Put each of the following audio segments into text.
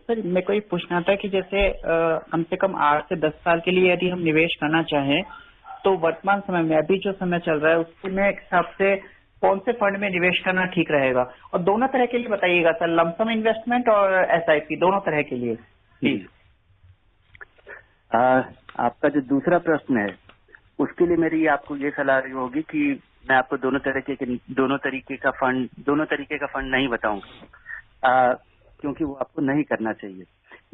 Sir मेरे को ये पूछना था कि जैसे कम से कम 8 से 10 साल के लिए यदि हम निवेश करना चाहें तो वर्तमान समय में अभी जो समय चल रहा है उसमें हिसाब से कौन से फंड में निवेश करना ठीक रहेगा, और दोनों तरह के लिए बताइएगा सर, लमसम इन्वेस्टमेंट और एसआईपी दोनों तरह के लिए प्लीज। आपका जो दूसरा प्रश्न है उसके लिए मेरी आपको ये सलाह रही होगी कि मैं आपको दोनों तरीके का फंड नहीं बताऊंगा, क्योंकि वो आपको नहीं करना चाहिए।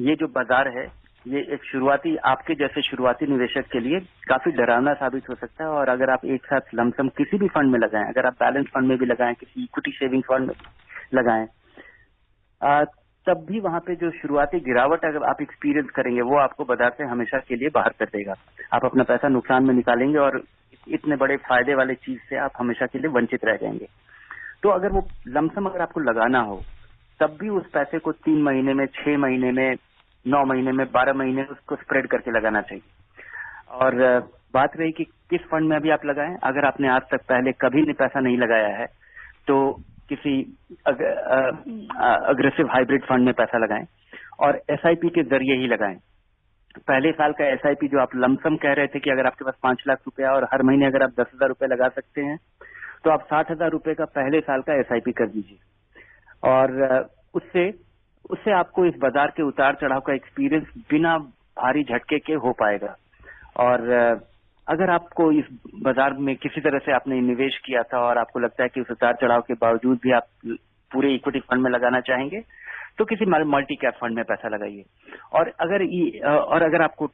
ये जो बाजार है ये एक आपके जैसे शुरुआती निवेशक के लिए काफी डरावना साबित हो सकता है। और अगर आप एक साथ लमसम किसी भी फंड में लगाएं, अगर आप बैलेंस फंड में भी लगाएं, किसी इक्विटी सेविंग फंड में लगाएं, तब भी वहां पे जो शुरुआती गिरावट अगर आप एक्सपीरियंस करेंगे वो आपको बाजार से हमेशा के लिए बाहर कर देगा। आप अपना पैसा नुकसान में निकालेंगे और इतने बड़े फायदे वाले चीज से आप हमेशा के लिए वंचित रह जाएंगे। तो अगर वो लमसम अगर आपको लगाना हो तब भी उस पैसे को 3 महीने में, 6 महीने में, 9 महीने में, 12 महीने में उसको स्प्रेड करके लगाना चाहिए। और बात रही कि किस फंड में अभी आप लगाएं, अगर आपने आज तक पहले कभी भी पैसा नहीं लगाया है तो किसी अग्रेसिव हाइब्रिड फंड में पैसा लगाएं और एसआईपी के जरिए ही लगाएं। पहले साल का एसआईपी जो आप लमसम कह रहे थे कि अगर आपके पास 5 लाख रुपया और हर महीने अगर आप 10,000 रुपये लगा सकते हैं तो आप 60,000 रुपये का पहले साल का एसआईपी कर दीजिए। और उससे आपको इस बाजार के उतार चढ़ाव का एक्सपीरियंस बिना भारी झटके के हो पाएगा। और अगर आपको इस बाजार में किसी तरह से आपने निवेश किया था और आपको लगता है कि उस उतार चढ़ाव के बावजूद भी आप पूरे इक्विटी फंड में लगाना चाहेंगे तो किसी मल्टी कैप फंड में पैसा लगाइए। और अगर आपको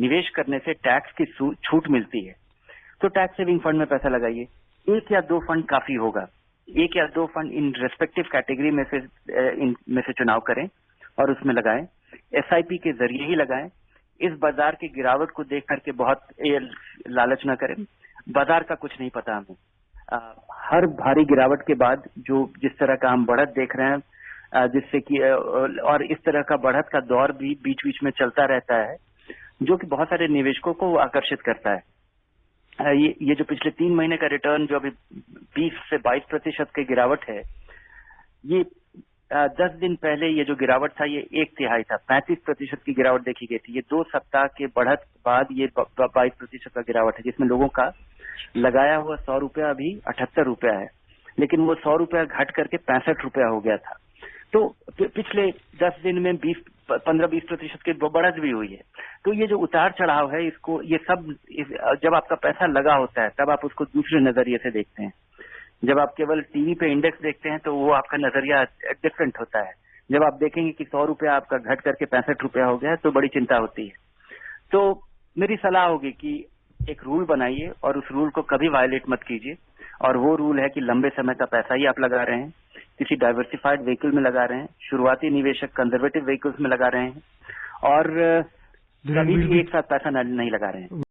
निवेश करने से टैक्स की छूट मिलती है तो टैक्स सेविंग फंड में पैसा लगाइए। 1 या 2 फंड काफी होगा। 1 या 2 फंड इन रेस्पेक्टिव कैटेगरी में से चुनाव करें और उसमें लगाएं। एसआईपी के जरिए ही लगाएं। इस बाजार की गिरावट को देख करके बहुत लालच न करें। बाजार का कुछ नहीं पता हमें। हर भारी गिरावट के बाद जिस तरह का हम बढ़त देख रहे हैं, जिससे कि और इस तरह का बढ़त का दौर भी बीच बीच में चलता रहता है जो कि बहुत सारे निवेशकों को आकर्षित करता है। ये जो पिछले 3 महीने का रिटर्न जो अभी 20 से 22% की गिरावट है, ये 10 दिन पहले ये जो गिरावट था ये 1/3 था। 35% की गिरावट देखी गई थी। ये 2 सप्ताह के बढ़त बाद ये 22% का गिरावट है, जिसमें लोगों का लगाया हुआ 100 रुपया अभी 78 रुपया है, लेकिन वो 100 रुपया घट करके 65 रुपया हो गया था। तो पिछले 10 दिन में 15-20% की बढ़त भी हुई है। तो ये जो उतार चढ़ाव है जब आपका पैसा लगा होता है तब आप उसको दूसरे नजरिए से देखते हैं। जब आप केवल टीवी पे इंडेक्स देखते हैं तो वो आपका नजरिया डिफरेंट होता है। जब आप देखेंगे कि 100 रुपया आपका घट करके 65 रुपया हो गया है तो बड़ी चिंता होती है। तो मेरी सलाह होगी कि एक रूल बनाइए और उस रूल को कभी वायलेट मत कीजिए। और वो रूल है कि लंबे समय का पैसा ही आप लगा रहे हैं, किसी डाइवर्सिफाइड व्हीकल में लगा रहे हैं, शुरुआती निवेशक कंजर्वेटिव व्हीकल्स में लगा रहे हैं और कभी भी एक साथ पैसा नहीं लगा रहे हैं।